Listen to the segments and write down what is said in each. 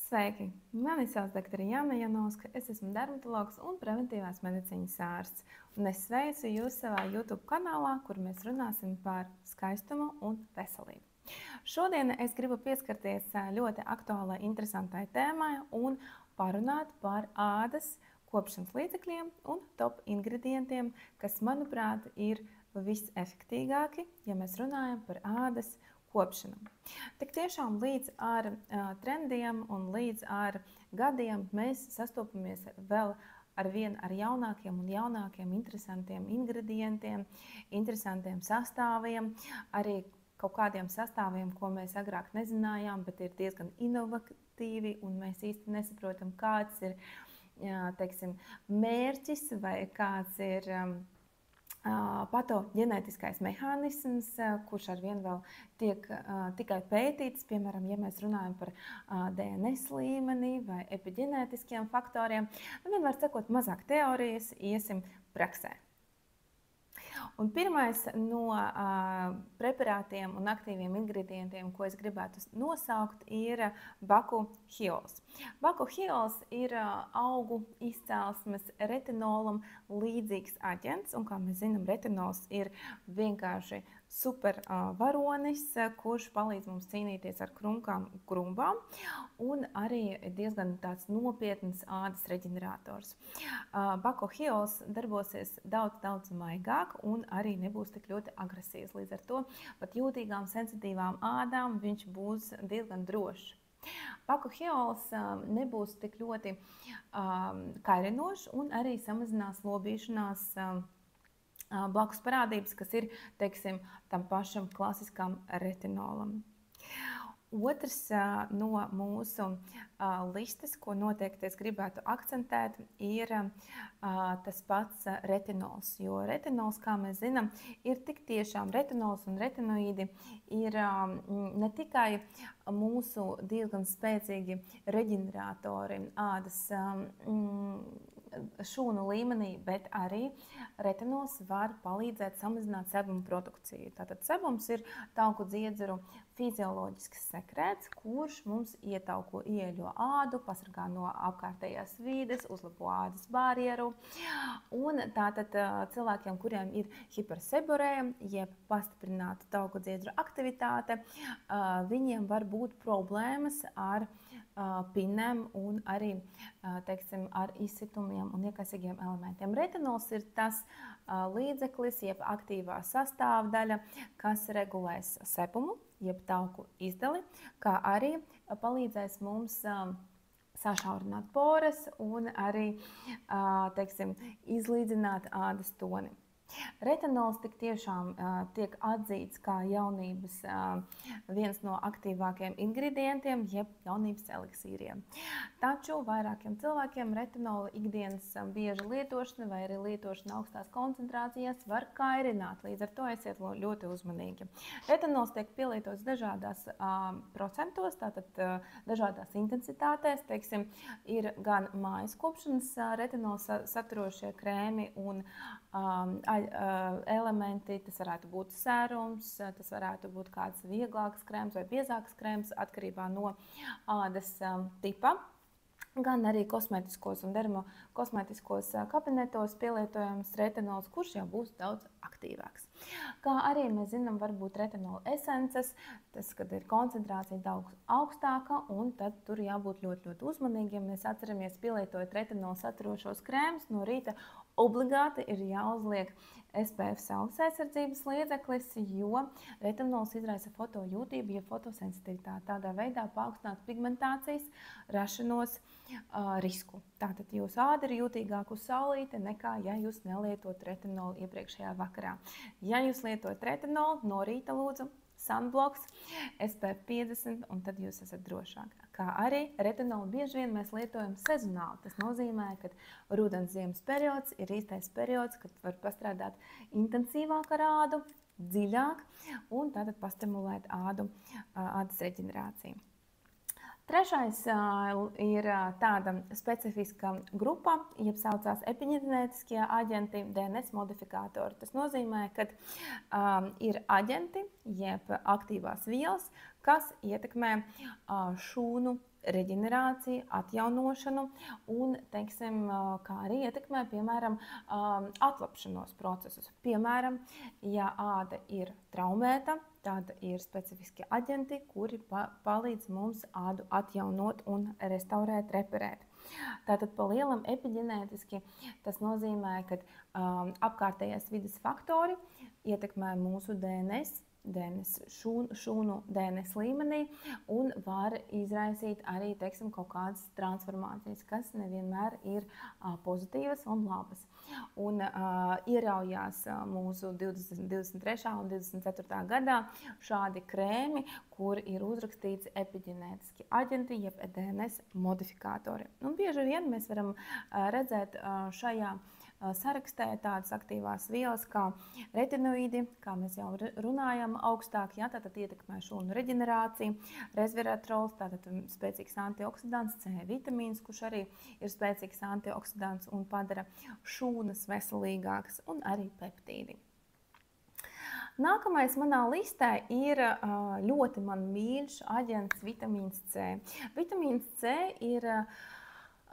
Sveiki! Mani sauc dr. Jāna Janovska, es esmu dermatologs un preventīvās medicīnas ārsts. Un es sveicu jūs savā YouTube kanālā, kur mēs runāsim par skaistumu un veselību. Šodien es gribu pieskarties ļoti aktuālai, interesantai tēmai un parunāt par ādas kopšanas līdzekļiem un top ingredientiem, kas, manuprāt, ir visefektīgāki, ja mēs runājam par ādas kopšanu. Tik tiešām līdz ar trendiem un līdz ar gadiem mēs sastopamies vēl ar jaunākiem un jaunākiem interesantiem ingredientiem, interesantiem sastāviem, arī kaut kādiem sastāviem, ko mēs agrāk nezinājām, bet ir diezgan inovatīvi un mēs īsti nesaprotam, kāds ir, teiksim, mērķis vai kāds ir patoģenētiskais mehānisms, kurš arvien vēl tiek tikai pētīts. Piemēram, ja mēs runājam par DNS līmenī vai epiģenētiskiem faktoriem, vienmēr sakot, mazāk teorijas, iesim praksē. Un pirmais no preparātiem un aktīviem ingredientiem, ko es gribētu nosaukt, ir bakuhiols. Bakuhiols ir augu izcelsmes retinolam līdzīgs aģents, un kā mēs zinām, retinols ir vienkārši super varonis, kurš palīdz mums cīnīties ar krumbām un arī diezgan tāds nopietns ādas reģenerators. Bakuhiols darbosies daudz maigāk un arī nebūs tik ļoti agresīvs. Līdz ar to pat jūtīgām, sensitīvām ādām viņš būs diezgan drošs. Bakuhiols nebūs tik ļoti kairinošs un arī samazinās lobīšanās blakus parādības, kas ir, teiksim, tam pašam klasiskam retinolam. Otrs no mūsu listes, ko noteikti es gribētu akcentēt, ir tas pats retinols. Jo retinols, kā mēs zinām, ir tik tiešām retinols un retinoīdi ir ne tikai mūsu diezgan spēcīgi reģeneratori ādas šūnu līmenī, bet arī retinols var palīdzēt samazināt sebumu produkciju. Tātad sebums ir tauku dziedzeru fizioloģisks sekrēts, kurš mums ieļo ādu, pasargā no apkārtējās vīdes, uzlabo ādas barjeru. Un tātad cilvēkiem, kuriem ir hiperseborēja, jeb pastiprināta tauku dziedzeru aktivitāte, viņiem var būt problēmas ar pinēm un arī, teiksim, ar izsitumiem un iekaisīgiem elementiem. Retinols ir tas līdzeklis, jeb aktīvā sastāvdaļa, kas regulēs sebumu, jeb tauku izdali, kā arī palīdzēs mums sašaurināt poras un arī, teiksim, izlīdzināt ādas toni. Retinols tik tiešām tiek atzīts kā jaunības viens no aktīvākajiem ingredientiem, jeb jaunības eliksīriem. Taču vairākiem cilvēkiem retinola ikdienas bieža lietošana vai arī lietošana augstās koncentrācijās var kairināt, līdz ar to esiet ļoti uzmanīgi. Retinols tiek pielietots dažādās procentos, tātad dažādās intensitātēs, teiksim, ir gan mājas kopšanas retinols saturošie krēmi un elementi, tas varētu būt sērums, tas varētu būt kāds vieglāks krēms vai biezāks krēms atkarībā no ādas tipa. Gan arī kosmētiskos un dermokosmētiskos kabinetos pielietojams retinols, kurš jau būs daudz aktīvāks. Kā arī mēs zinām, var būt retinola esences, tas, kad ir koncentrācija daudz augstāka, un tad tur jābūt ļoti uzmanīgiem. Mēs atceramies, pielietojot retinola saturošos krēmus, no rīta obligāti ir jāuzliek SPF saules aizsardzības līdzeklis, jo retinols izraisa fotojūtību, ja fotosensitivitāti. Tādā veidā paaugstināt pigmentācijas rašanos risku. Tātad jūsu āda ir jūtīgāka uz saulīti nekā, ja jūs nelietot retinolu iepriekšējā vakarā. Ja jūs lietojat retinolu, no rīta lūdzu sunbloks, SPF 50, un tad jūs esat drošāk. Kā arī retinolu bieži vien mēs lietojam sezonāli. Tas nozīmē, ka rudens-ziemas periods ir īstais periods, kad var pastrādāt intensīvāk ar ādu, dziļāk, un tātad pastimulēt ādas reģenerāciju. Trešais ir tāda specifiska grupa, jeb saucās epiģenētiskie aģenti, DNS modifikātori. Tas nozīmē, ka ir aģenti, jeb aktīvās vielas, kas ietekmē šūnu reģenerāciju, atjaunošanu un, teiksim, kā arī ietekmē, piemēram, atlapšanos procesus. Piemēram, ja āda ir traumēta, tad ir specifiski aģenti, kuri palīdz mums ādu atjaunot un restaurēt, reparēt. Tātad pa lielam epiģenētiski tas nozīmē, ka apkārtējās vides faktori ietekmē mūsu DNS, šūnu DNS līmenī un var izraisīt arī, teiksim, kaut kādas transformācijas, kas nevienmēr ir pozitīvas un labas. Un ieraujās mūsu 23. un 24. gadā šādi krēmi, kur ir uzrakstīts epiģenētiski aģenti, jeb DNS modifikātori. Un bieži vien mēs varam redzēt šajā sarakstē tādas aktīvās vielas kā retinoīdi, kā mēs jau runājam augstāk, ja, tātad ietekmē šūnu reģenerāciju, resveratrols, tātad spēcīgs antioksidants, C vitamīns, kurš arī ir spēcīgs antioksidants un padara šūnas veselīgākas, un arī peptīdi. Nākamais manā listē ir ļoti man mīļš aģents vitamīns C. Vitamīns C ir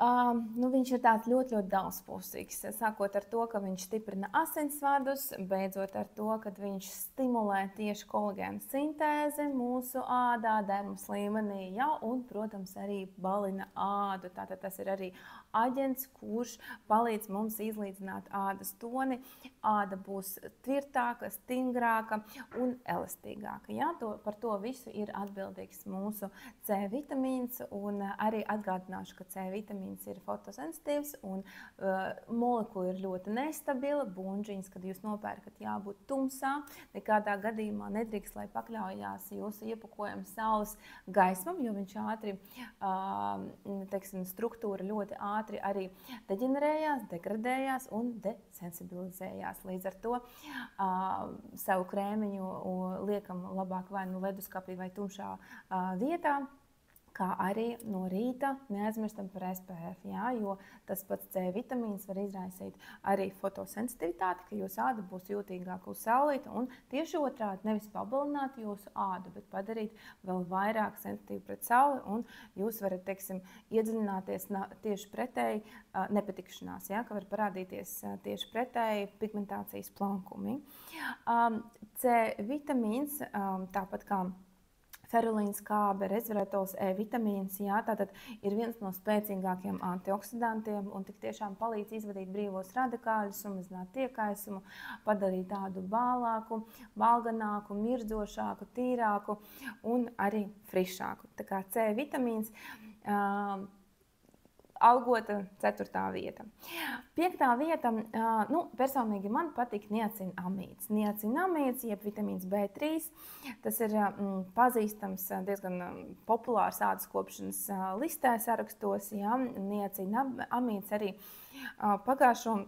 viņš ir tāds ļoti daudzpusīgs. Sākot ar to, ka viņš stiprina asinsvadus, beidzot ar to, ka viņš stimulē tieši kolagēnu sintēzi mūsu ādā, dermas līmenī, ja, un, protams, arī balina ādu. Tātad tas ir arī aģents, kurš palīdz mums izlīdzināt ādas toni. Āda būs tvirtāka, stingrāka un elastīgāka. Ja? Par to visu ir atbildīgs mūsu C vitamīns, un arī atgādināšu, ka C vitamīns ir fotosensitīvs un molekula ir ļoti nestabila. Bunžiņas, kad jūs nopērkat, jābūt tumsā. Nekādā gadījumā nedrīkst, lai pakļaujās jūsu iepakojums saules gaismam, jo viņš ātri, teiksim, struktūra ļoti ātri arī deģenerējās, degradējās un desensibilizējās. Līdz ar to savu krēmiņu liekam labāk vai nu leduskapī vai tumšā vietā, kā arī no rīta neaizmirstam par SPF, jā, jo tas pats C vitamīns var izraisīt arī fotosensitivitāti, ka jūsu āda būs jūtīgāka uz saulīti, un tieši otrādi nevis pabalināt jūsu ādu, bet padarīt vēl vairāk sensitīvu pret sauli, un jūs varat, teiksim, iedziļināties tieši pretēji nepatikšanās, jā, ka var parādīties tieši pretēji pigmentācijas plankumi. C vitamīns, tāpat kā ferulīns, kābe, resveratrols, E vitamīns, jā, tātad ir viens no spēcīgākiem antioksidantiem un tik tiešām palīdz izvadīt brīvos radikāļus, samazināt iekaisumu, padarīt tādu bālāku, balganāku, mirdzošāku, tīrāku un arī frišāku. Tā kā C vitamīns algota 4. vieta. 5. vieta, personīgi man patīk niacinamīds. Niacinamīds, jeb vitamīns B3, tas ir pazīstams, diezgan populārs ādas kopšanas listē sarakstos. Ja? Niacinamīds arī pagājušo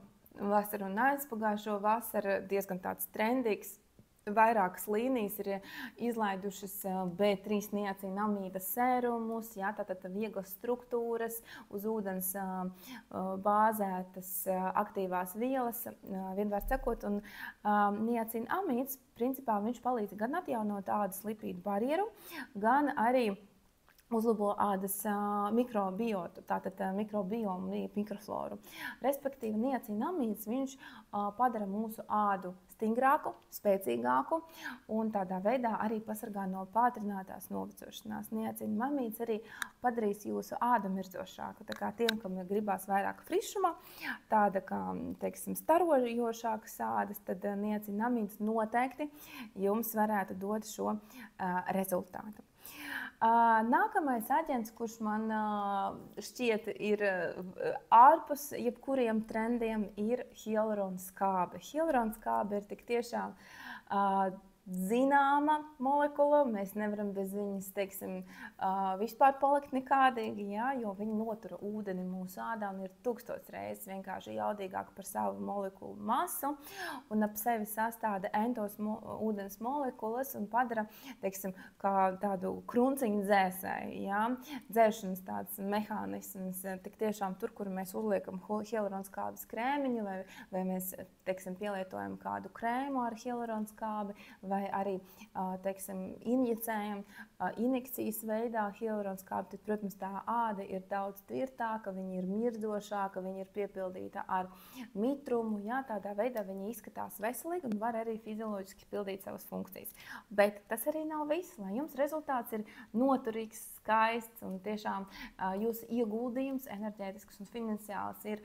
vasaru un aizpagājušo vasaru diezgan tāds trendīgs. Vairākas līnijas ir izlaidušas B3 niacinamīda sērumus, jā, tātad vieglas struktūras, uz ūdens bāzētas aktīvās vielas, vienvārds sakot, un niacinamīds, principā, viņš palīdz gan atjaunot ādas lipīdu barjeru, gan arī uzlabo ādas mikrobiotu, tātad mikrobiomu, mikrofloru. Respektīvi, niacinamīds, viņš padara mūsu ādu stingrāku, spēcīgāku un tādā veidā arī pasargā no pātrinātās novecošanās. Niacinamīds arī padarīs jūsu ādu mirdzošāku. Tā kā tiem, kam gribās vairāk frišuma, tāda kā, teiksim, starojošākas ādas, tad niacinamīds noteikti jums varētu dot šo rezultātu. Nākamais aģents, kurš man šķiet ir ārpus jebkuriem trendiem, ir hialuronskābe. Hialuronskābe ir tik tiešām zināma molekula, mēs nevaram bez viņas, teiksim, vispār palikt nekādīgi, jā, jo viņa notura ūdeni mūsu ādā un ir 1000 reizes vienkārši jaudīgāka par savu molekulu masu un ap sevi sastāda entos ūdens molekulas un padara, teiksim, kā tādu krunciņu dzēsēju, jā, dzēšanas tāds mehānisms, tik tiešām tur, kur mēs uzliekam hialuronskābes krēmiņu vai mēs teiksim, pielietojam kādu krēmu ar hialuronskābi vai arī, teiksim, injicējam injekcijas veidā hialuronskābi, tad, protams, tā āda ir daudz tvirtāka, viņa ir mirdzošāka, viņa ir piepildīta ar mitrumu, jā, tādā veidā viņa izskatās veselīgi un var arī fizioloģiski pildīt savas funkcijas. Bet tas arī nav viss, lai jums rezultāts ir noturīgs, skaists un tiešām jūsu ieguldījums enerģētisks un finansiāls ir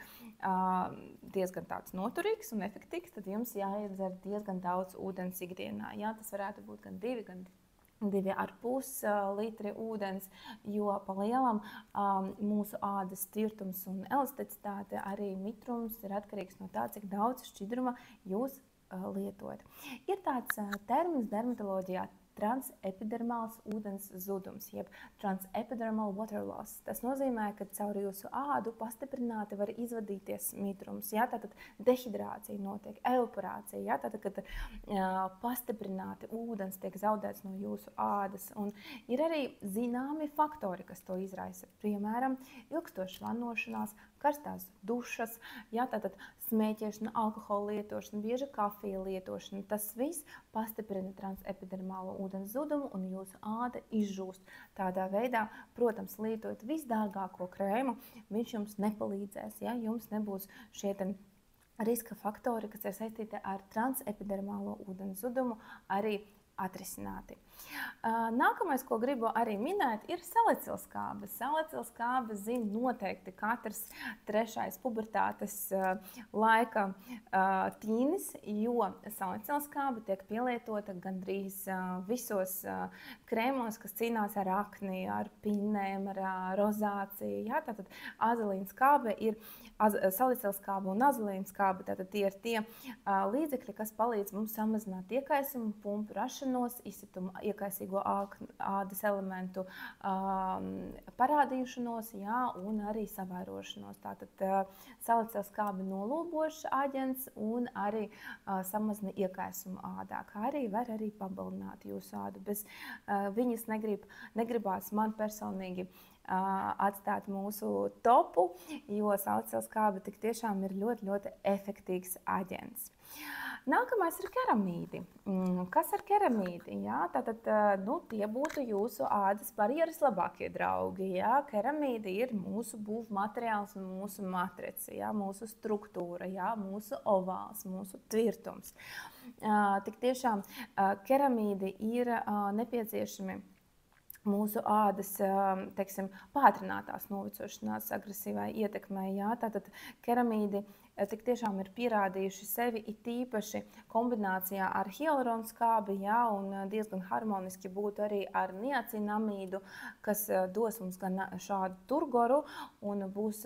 diezgan tāds noturīgs un efektīvs, tad jums jāiedzer diezgan daudz ūdens ikdienā. Jā, tas varētu būt gan 2,5 litri ūdens, jo pa lielam mūsu ādas tirtums un elasticitāte, arī mitrums ir atkarīgs no tā, cik daudz šķidruma jūs lietojat. Ir tāds termins dermatoloģijā transepidermāls ūdens zudums, jeb transepidermal water loss. Tas nozīmē, ka caur jūsu ādu pastiprināti var izvadīties mitrums. Jā, tātad dehidrācija notiek, evaporācija, jā, tātad, kad pastiprināti ūdens tiek zaudēts no jūsu ādas. Un ir arī zināmi faktori, kas to izraisa. Piemēram, ilgstoša vannošanās, karstās dušas, jā, tātad smēķēšana, alkohola lietošana, bieža kafija lietošana. Tas viss pastiprina transepidermālo ūdens zudumu un jūsu āda izžūst. Tādā veidā, protams, lietojot visdārgāko krēmu, viņš jums nepalīdzēs, ja jums nebūs šie riska faktori, kas ir saistīti ar transepidermālo ūdens zudumu, arī atrisināti. Nākamais, ko gribu arī minēt, ir salicilskābe. Salicilskābe zina noteikti katrs trešais pubertātes laika tīnis, jo salicilskābe tiek pielietota gandrīz visos krēmos, kas cīnās ar akni, ar pinnēm, ar rozāciju. Jā, tātad azelīnskābe ir salicilskābe un azelīnskābe. Tātad tie ir tie līdzekļi, kas palīdz mums samazināt iekaisumu, pumpu rašanos, izsitumu, iekaisīgo ādas elementu parādīšanos, jā, un arī savairošanos. Tātad salicilskābe nolūbošs aģents un arī samazina iekaisumu ādā, kā arī var arī pabalināt jūsu ādu. Bez viņas negribās man personīgi atstāt mūsu topu, jo salicilskābe tik tiešām ir ļoti, ļoti efektīvs aģents. Nākamais ir keramīdi. Kas ir keramīdi? Jā, tātad, tie būtu jūsu ādas barjeras labākie draugi. Jā. Keramīdi ir mūsu būvmateriāls un mūsu matrica, jā, mūsu struktūra, jā, mūsu ovāls, mūsu tvirtums. Tik tiešām keramīdi ir nepieciešami mūsu ādas, teiksim, pātrinātās novecošanās agresīvai ietekmei. Jā. Tātad keramīdi tik tiešām ir pierādījuši sevi it īpaši kombinācijā ar hialuronskābi, jā, un diezgan harmoniski būtu arī ar niacinamīdu, kas dos mums gan šādu turgoru un būs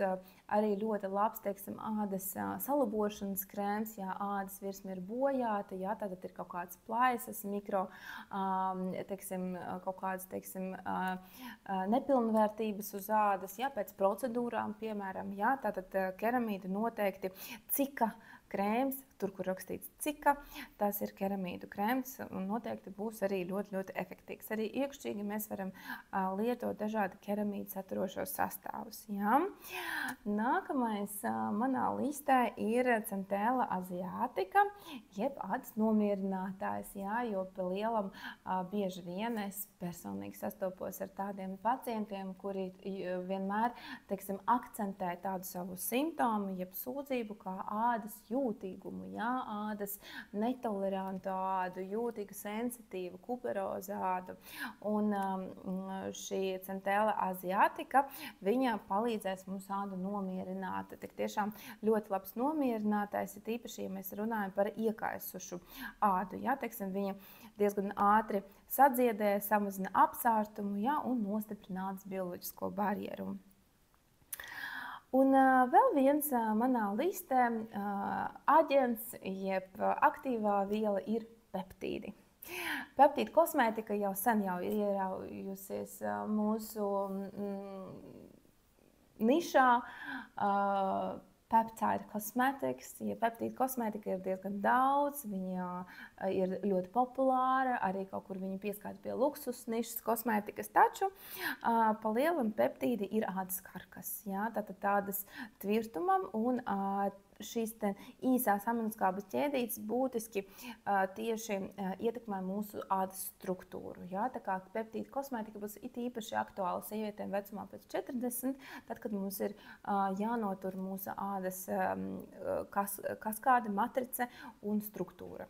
arī ļoti labs, teiksim, ādas salabošanas krēms, ja ādas virsma ir bojāta, ja tad ir kaut kādas plaisas, mikro, teiksim, kaut kādas, teiksim, nepilnvērtības uz ādas, ja pēc procedūrām, piemēram, ja, tātad keramīda noteikti cika krēms, tur, kur rakstīts cika, tas ir keramīdu krēms un noteikti būs arī ļoti, ļoti efektīvs. Arī iekšķīgi mēs varam lietot dažādi keramīdu saturošos sastāvus. Ja? Nākamais manā listē ir centēla aziātika, jeb ādas nomierinātājs, ja? Jo pa lielam bieži vien es personīgi sastopos ar tādiem pacientiem, kuri vienmēr, teiksim, akcentē tādu savu simptomu, jeb sūdzību kā ādas jūtīgumu, jā, ādas netolerantu ādu, jūtīgu, sensitīvu, kuperozu ādu. Un šī centēla aziātika, viņa palīdzēs mums ādu nomierināt. Tik tiešām ļoti labs nomierinātājs, ir īpaši, ja mēs runājam par iekaisušu ādu. Jā, teiksim, viņa diezgan ātri sadziedē, samazina apsārtumu, jā, un nostiprina ādas bioloģisko barjeru. Un vēl viens manā listē aģents, jeb aktīvā viela ir peptīdi. Peptīdu kosmētika jau sen ir ieraujusies mūsu nišā. Peptide cosmetics, ja peptīdu kosmētika ir diezgan daudz, viņa ir ļoti populāra, arī kaut kur viņa pieskaita pie luksus nišas kosmētikas, taču pa lielam peptīdi ir ādas karkas, jā, tātad tādas tvirtumam un šīs īsās aminoskābes ķēdītes būtiski tieši ietekmē mūsu ādas struktūru. Ja? Tā kā peptīdu kosmētika būs it īpaši aktuāla sievietēm vecumā pēc 40, tad, kad mums ir jānotur mūsu ādas kaskāde, matrice un struktūra.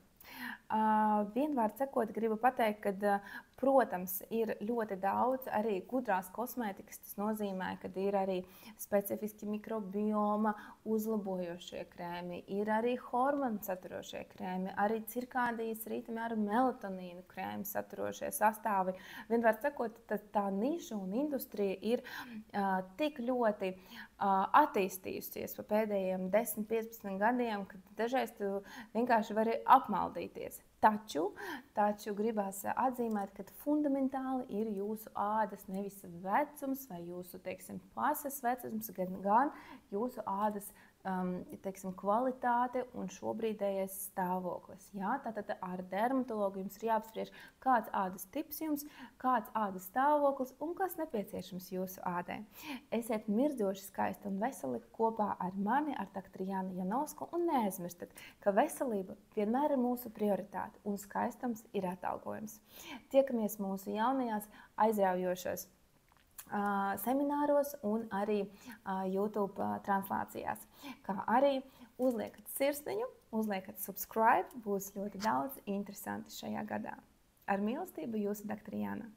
Vienvārds sakot, gribu pateikt, ka, protams, ir ļoti daudz arī gudrās kosmētikas. Tas nozīmē, ka ir arī specifiski mikrobioma uzlabojošie krēmi, ir arī hormonu saturošie krēmi, arī cirkādijas ritmi ar melatonīnu krēmu saturošie sastāvi. Vienvārds sakot, tā niša un industrija ir tik ļoti attīstījusies pa pēdējiem 10-15 gadiem, ka dažreiz tu vienkārši vari apmaldīties. Taču gribās atzīmēt, ka fundamentāli ir jūsu ādas nevis vecums vai jūsu, pasas vecums, gan jūsu ādas kvalitāte un šobrīdējais stāvoklis. Jā? Tātad ar dermatologu jums ir jāapspriež, kāds ādas tips jums, kāds ādas stāvoklis un kas nepieciešams jūsu ādai. Esiet mirdzoši skaisti un veseli kopā ar mani, ar doktoru Jānu Janovsku, un neaizmirstiet, ka veselība vienmēr ir mūsu prioritāte un skaistums ir atalgojums. Tiekamies mūsu jaunajās aizraujošās semināros un arī YouTube translācijās. Kā arī uzliekat sirsniņu, uzliekat subscribe, būs ļoti daudz interesanti šajā gadā. Ar mīlestību, jūsu doktora Jāna.